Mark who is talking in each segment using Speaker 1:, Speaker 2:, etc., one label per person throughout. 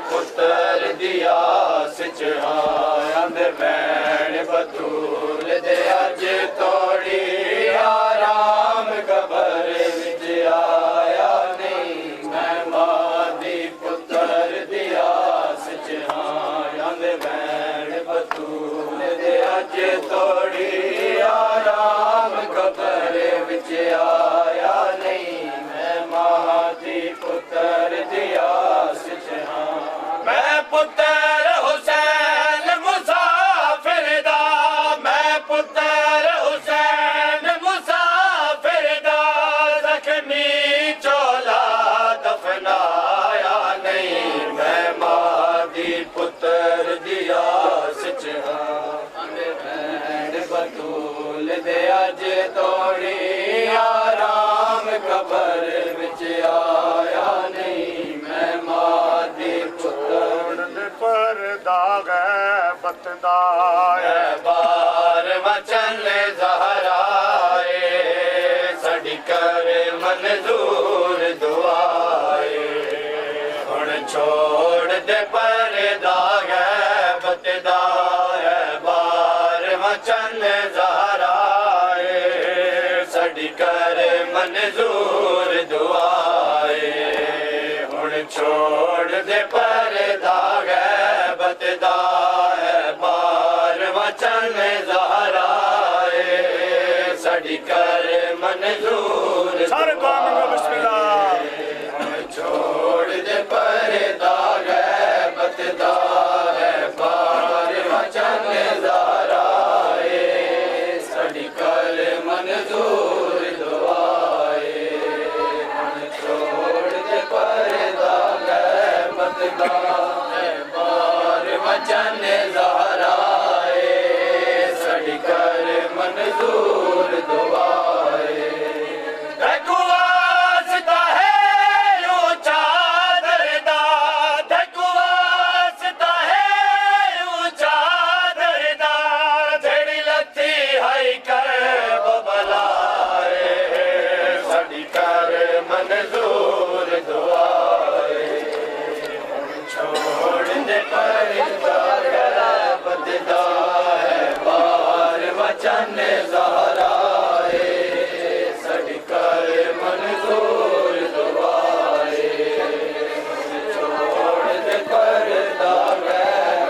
Speaker 1: पुत्र दिया सिचहांद बैण बतूल दे अज तोड़ी आराम कबर विच आया नहीं मैं मां दी पुत्र दिया सिचहांद बैण बतूल दे अज तोड़ी आराम कबर विच आया नहीं मैं मां दी पुत्र दिया मैं पुत्र हुसैन मुसाफिर दा मैं पुत्र हुसैन मुसाफिर दा जख्मी चोला दफनाया नहीं मैं मां दी पुत्र दिया सिचहांद बैण बतूल दे अज तोड़ी आराम कबर विच आया नहीं मैं मां दी पर दाग बतदाए बार वचन ज़हराए सड़ी कर मंजूर दुआए हुण छोड़ दे पर दाग बतदाए बार वचन ज़हराए सड़ी कर मंजूर दुआए हुण छोड़ दे पर दाग बतदा है बार वचन ज़हराए सड़ी कर मंजूर सारे कौम को बिस्मिल्लाह छोड़ दे पर दाग बतदा है बार वचन ज़हराए सड़ी कर मंजूर दुआए छोड़ दे पर दाग बतदा वचन ज़हराए सड़ी कर मंजूर दुआए वास्ता है ऊंचा दरदा वास्ता है ऊंचा दरदा झड़ी लथी हाई कर बबलाए सड़ी कर मंजूर दुआए छोड़ दे पर बतदा है बार वचन ज़हराए सड़ी कर मंजूर दुआए छोड़ दे पर दाग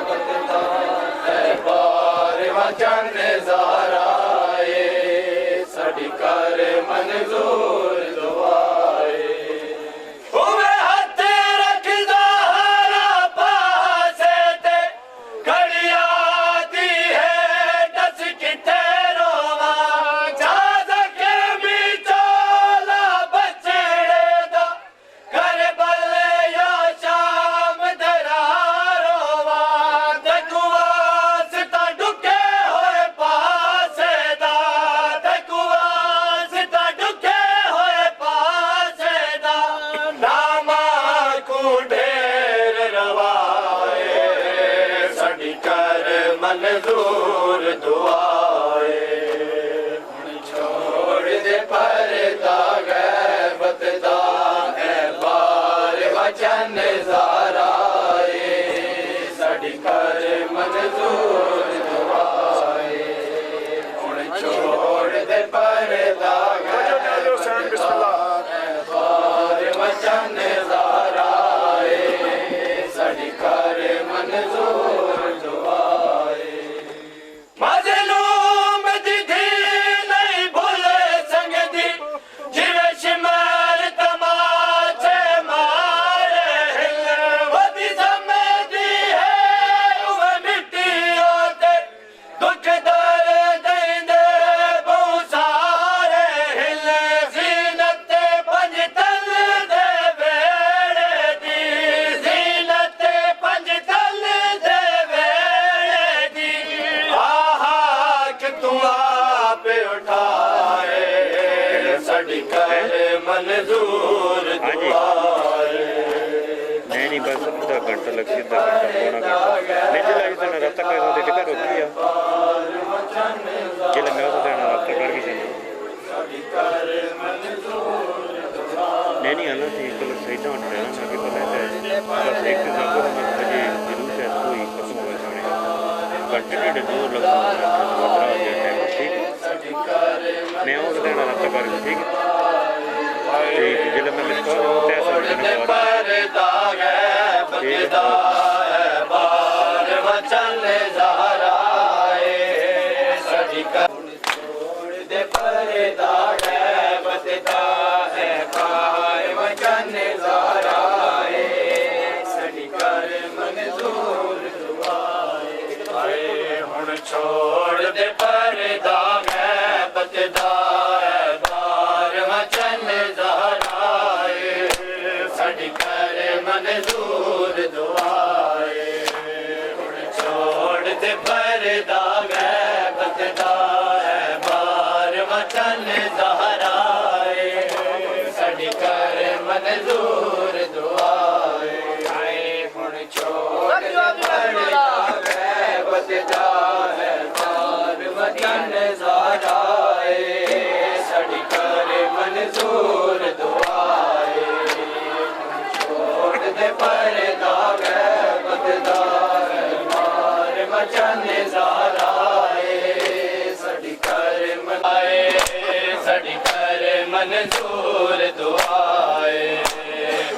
Speaker 1: बतदा है बार वचन ज़हराए सड़ी कर मंजूर दुआए मंजूर दुआए छोड़ दे पर दाग बतदा है बार वचन ज़हराए सड़ी कर मंजूर दुआए छोड़ दे पर दाग बार वचन ज़हराए सड़ी कर मंजूर मज़लूम दी थी नहीं भूले संग दी जिवे शिमार तमाचे मारे वदी समझदी है उवे मिट्टी होते दुख दर्द देंदे बहु सारे हिल ज़ीनत पंज तल दे वेड़े दी ज़ीनत पंज तल दे वेड़े दी तू आप उठाए सड़ी कर मंजूर दुआए
Speaker 2: नहीं बस आधा घंटा लग सीधा घंटा पौना घंटा नहीं चला कि रास्ता कर दे टिकट रोक लिया चले मैं तो रास्ता कर के मैं नहीं आना थी कल सही तो रहना ना कि पता है बस एक जागो में मुझे जरूर है कोई खत्म हो गया कंटिन्यू दो लगा ठीक मैं और देना रहा कर ठीक ठीक जिले में लिखा हो तैसा
Speaker 1: परदा है बचदा है बार वचन ज़हराए सड़ी कर छोड़ दे परदा है बचदा है बार वचन ज़हराए सड़ी कर मंजूर दुआए आए हुण छोड़ दे परदा है बचदा है बार वचन ज़हराए सड़ी कर मंजूर दुआए हुण छोड़ दे परदा है बचदा है बार वचन ज़हराए सड़ी कर मंजूर दुआए आए हुण छोड़ दे परदा है बचदा है बार वचन ज़हराए सड़ी कर मंजूर दुआए छोड़ दे परदा है बचदा है बार वचन ज़हराए सड़ी कर मनाए सड़ी कर मंजूर दुआए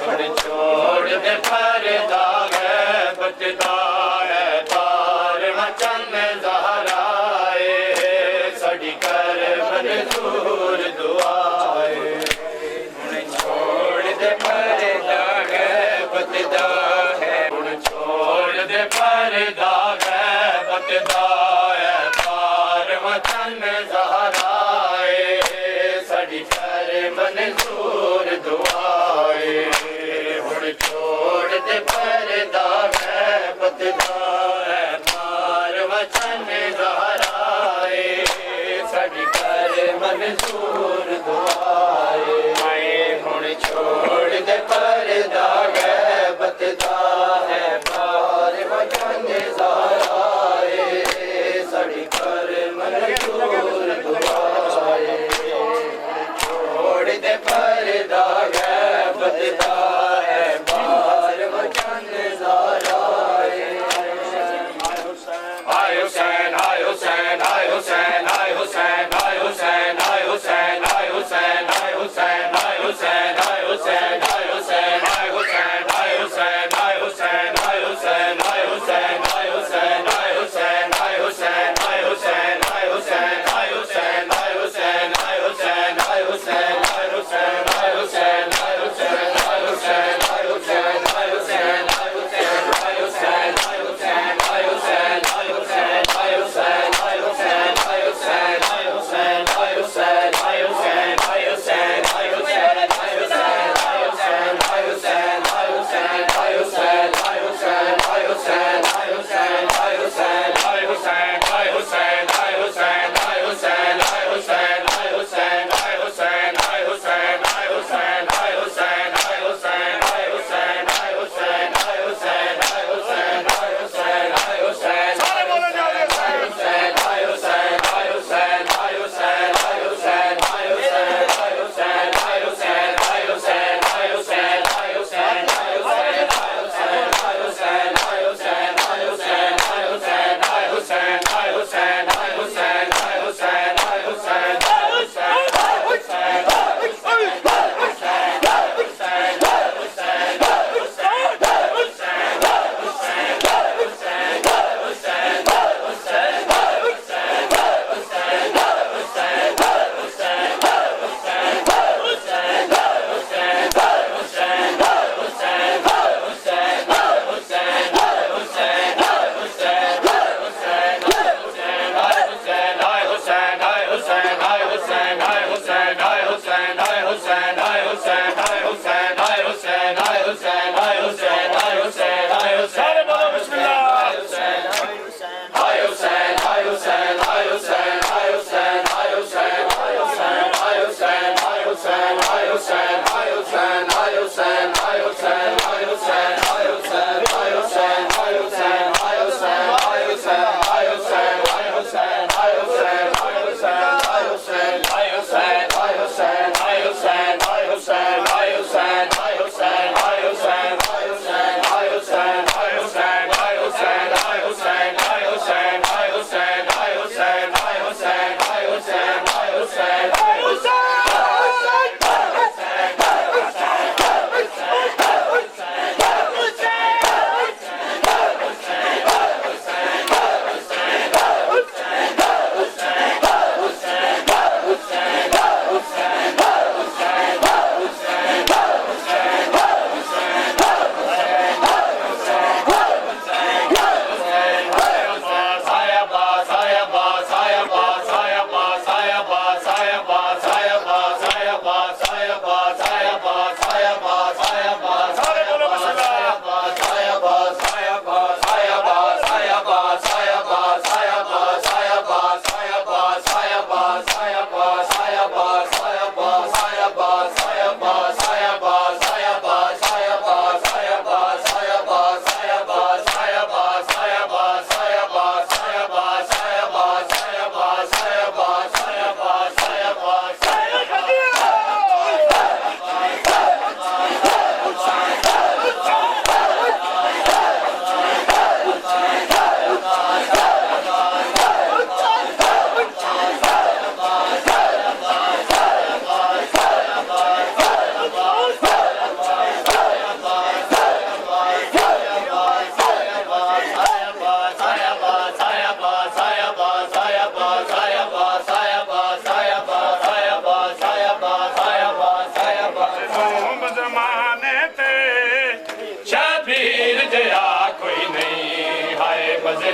Speaker 1: हुण छोड़ दे परदा है बचदा है बार वचन ज़हराए सड़ी कर मंजूर दुआए हुण छोड़ दे परदा है बचदा है हुण छोड़ दे परदा है बचदा है बार वचन ज़हराए सड़ी कर मंजूर दुआए हुण छोड़ दे परदा है बचदा है बार वचन ज़हराए सड़ी कर मंजूर दुआए आए हुण छोड़ दे परदा है बचदा है बार वचन ज़हराए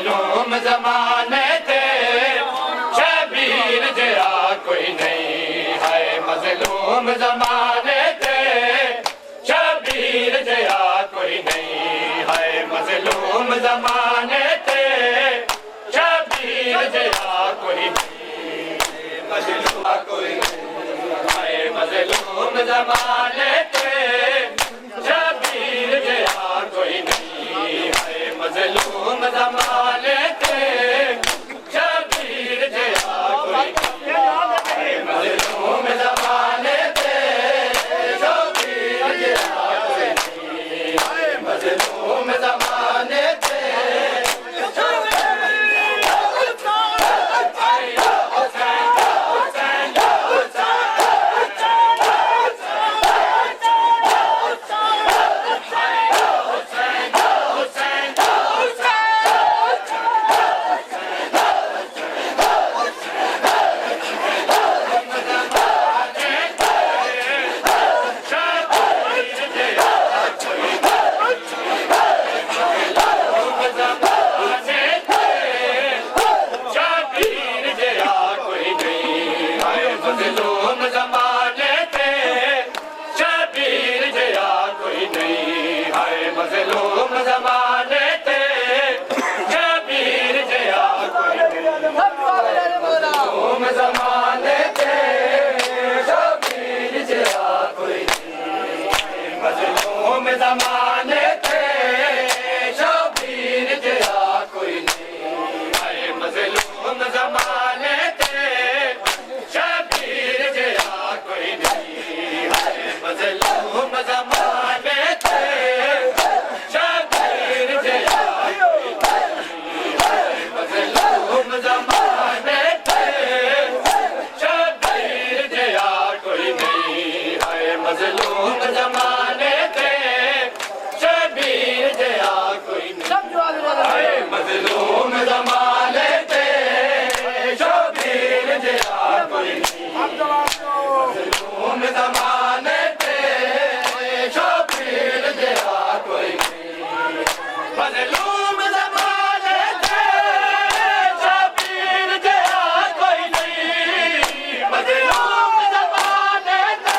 Speaker 1: मजलूम जमाने थे शबीर जया कोई नहीं है मजलूम जमाने थे शबीर जया कोई नहीं है मजलूम जमाने थे शबीर जया कोई नहीं मजलूम कोई नहीं है मजलूम जमाने थे शबीर जया कोई नहीं है मजलूम जमाने थे शबीर जया कोई नहीं है मजलूम जमाने थे शबीर जया कोई नहीं है मजलूम जमाने थे मजलूम जमाने थे शबीर जया कोई नहीं है मजलूम जमाने थे शबीर जया कोई नहीं मजलूम जमाने थे शबीर जया कोई नहीं मजलूम जमाने थे शबीर जया कोई नहीं है मजलूम जमाने थे शबीर जया कोई नहीं है मजलूम जमाने थे शबीर जया कोई नहीं है मजलूम जमाने थे शबीर जया कोई नहीं है मजलूम जमाने थे शबीर जया कोई नहीं है मजलूम जमाने थे शबीर जया कोई नहीं मजलूम जमाने थे शबीर जया कोई नहीं मजलूम जमाने थे शबीर जया कोई नहीं मजलूम जमाने थे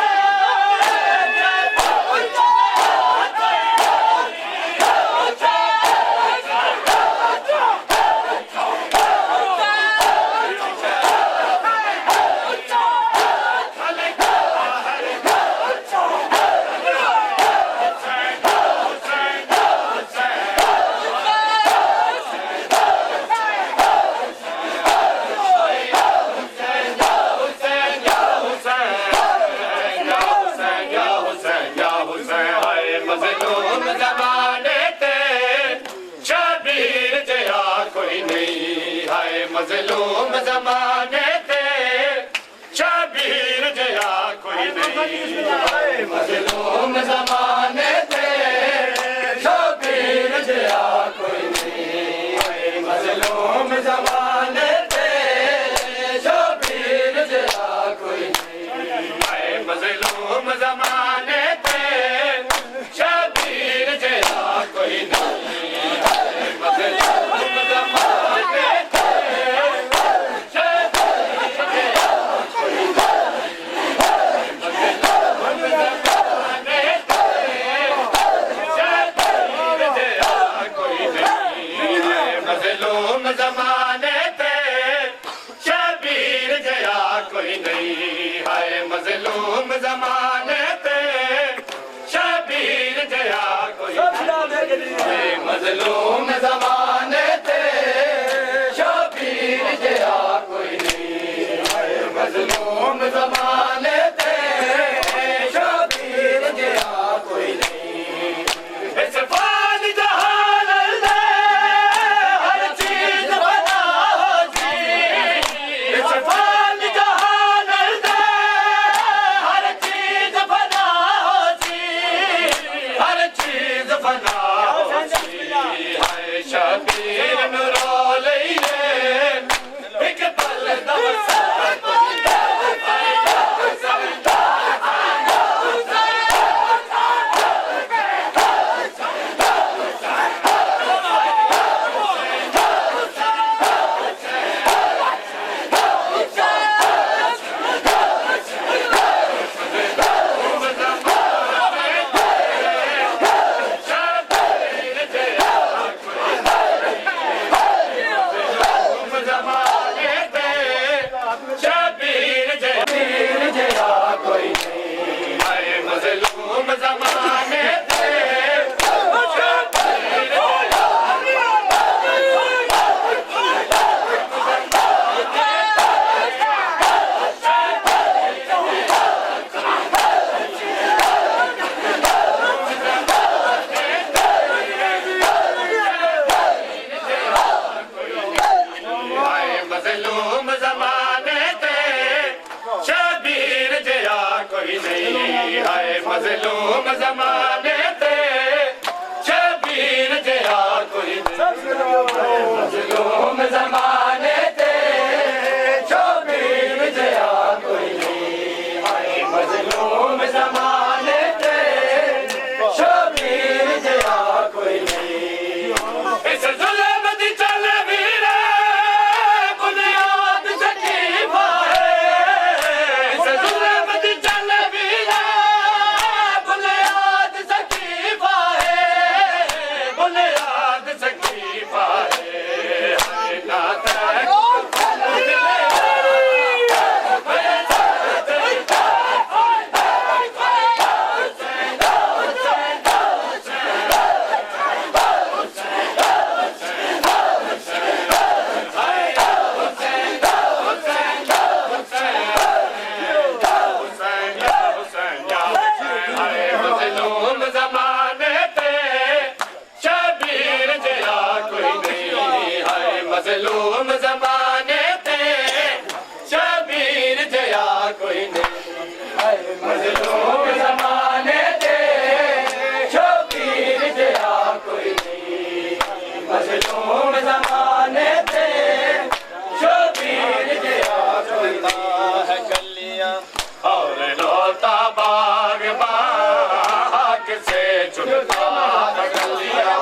Speaker 1: मजलूम जमाने थे शबीर जया कोई नहीं है मजलूम जमाने थे शबीर जया कोई नहीं है मजलूम जमाने थे शबीर जया कोई नहीं है मजलूम जमाने थे शबीर जया कोई नहीं है मजलूम जमाने थे शबीर जया कोई नहीं है मजलूम जमाने थे शबीर जया कोई नहीं है मजलूम जमाने से चुनता था कलियां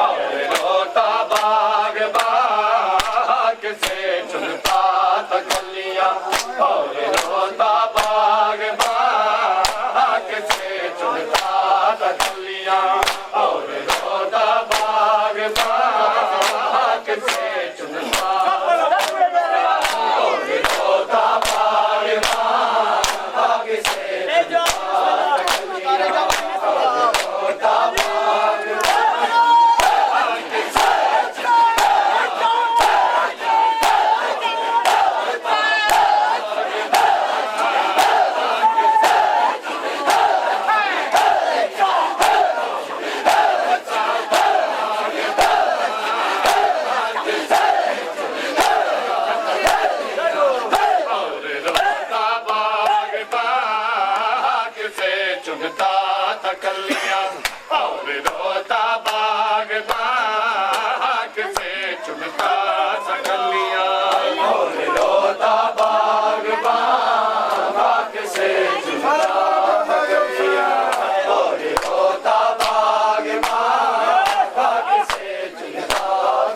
Speaker 1: और रोता बाग बाग से चुनता था कलियां और रोता बाग बाग से चुनता था कलियां और रोता बाग बाग से चुनता और रोता बाग बाग से चुनता था कलियां और रोता बाग बाग से चुनता था कलियां और रोता बाग बाग से चुनता था कलियां और रोता बाग बाग से चुनता था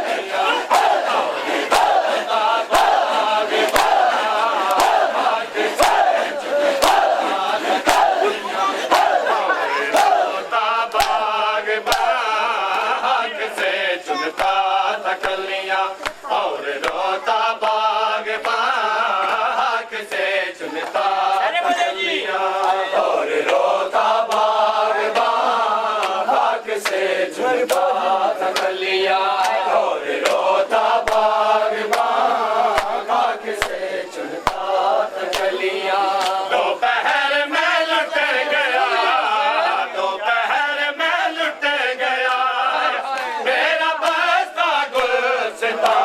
Speaker 1: कलियां और रोता बाग बाग से चुनता था कलियां और रोता बाग बाग से चुनता कलियां और रोता बाग बाग से चुनता था कलियां और रोता बाग बाग से चुनता था कलियां दोपहर में लुट गया दोपहर में लुट गया मेरा बस्ता गुलसिता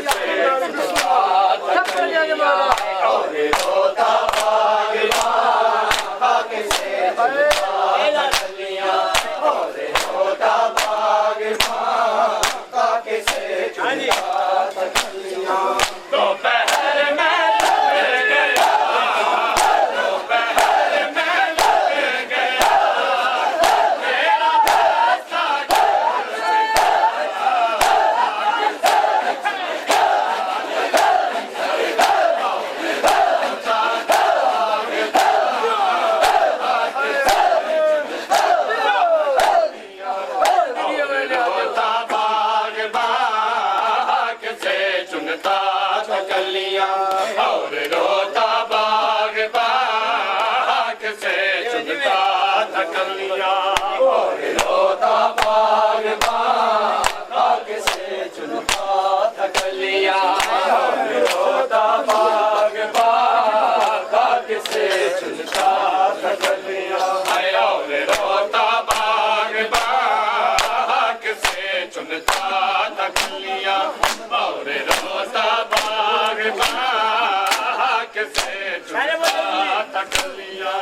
Speaker 1: से चुनता था कलियां और रोता बाग बाग से चुनता था कलियां और रोता बाग बाग से चुनता था कलियां और रोता बाग बाग से चुनता था कलियां दोपहर में लुट गया दोपहर में लुट गया मेरा बस्ता रोता बाग बाग से चुनता था कलियां और रोता बाग बाग से चुनता था कलियां और रोता बाग बाग से चुनता था कलियां और रोता बाग बाग से चुनता था कलियां और रोता बाग बाग से चुनता था कलियां और रोता बाग बाग से चुनता था कलियां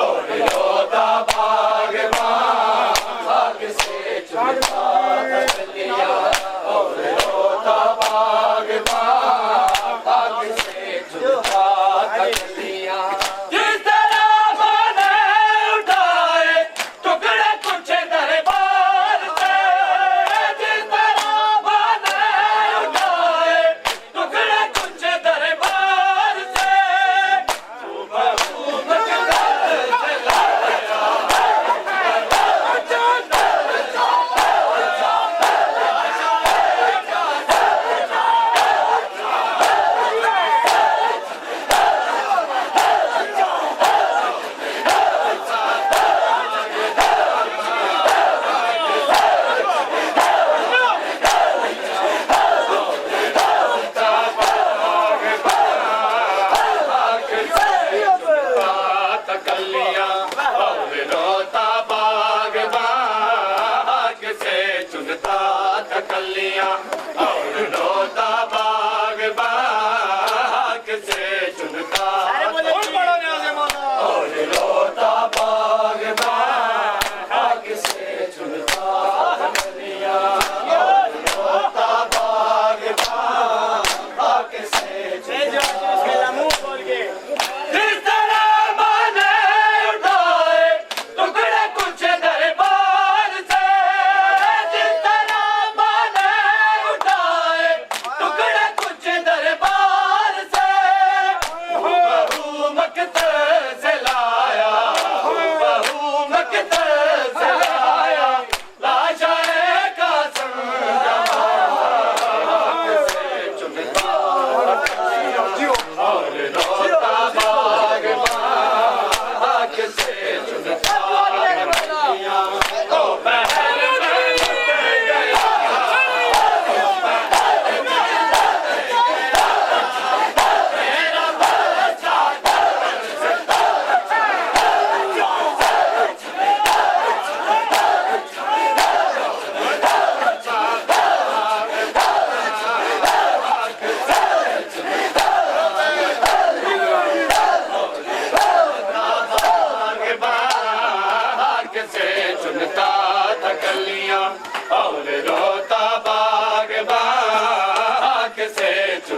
Speaker 1: और रोता बाग बाग से चुनता था कलियां और रोता बाग बाग से चुनता था कलियां जिस तरह मैंने उठाए टुकड़े कुछ दरबार से जिस तरह मैंने उठाए टुकड़े कुछ दरबार से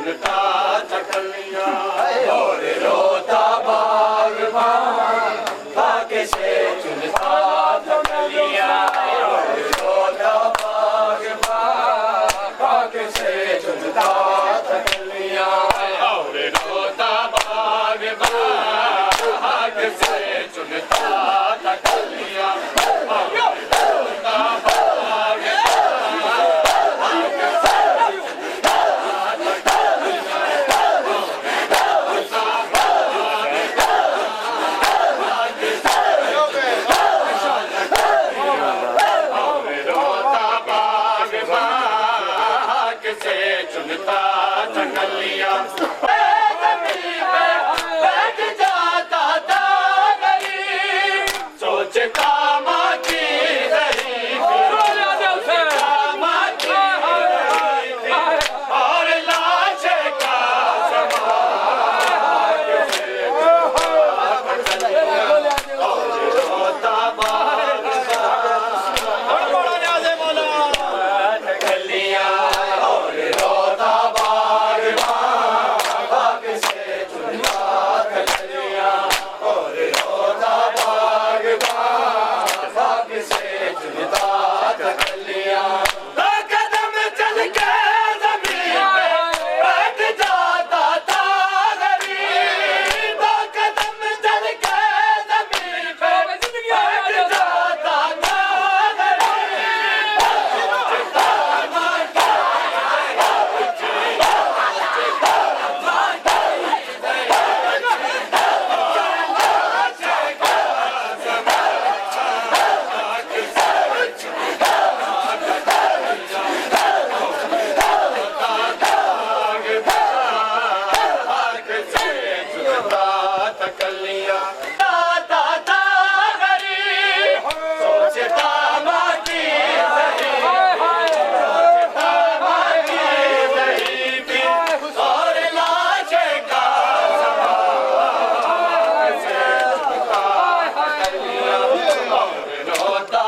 Speaker 1: चुनता तकलियां और रोता बागबान भाग्य से चुनता तकलियां और रोता बागबान भाग्य से चुनता तकलियां और रोता बागबान भाग्य से चुनता तकलियां चुनता तकलियां बैठ जाता था गरीब सोचता माँ की गरीबी माँ की गरीबी और लाश का समाज से और रोता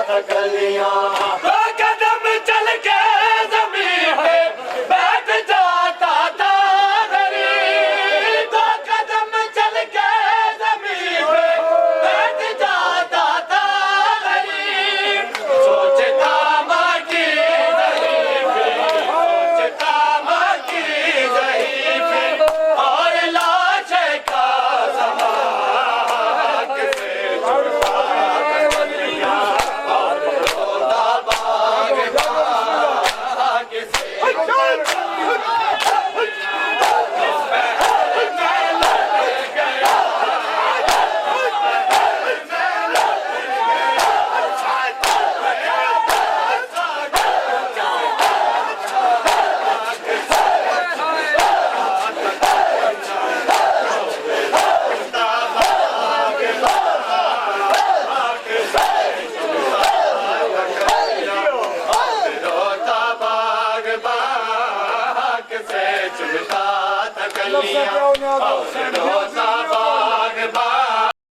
Speaker 1: तकलियां कदम चल के ज़मीन पे बैठ जाता था गरीब दो कदम चल के ज़मीन पे बैठ जाता था गरीब सोचता माँ की ज़हीफ़ी सोचता माँ की ज़हीफ़ी और लाश का समाज से चुनता तकलियां और रोता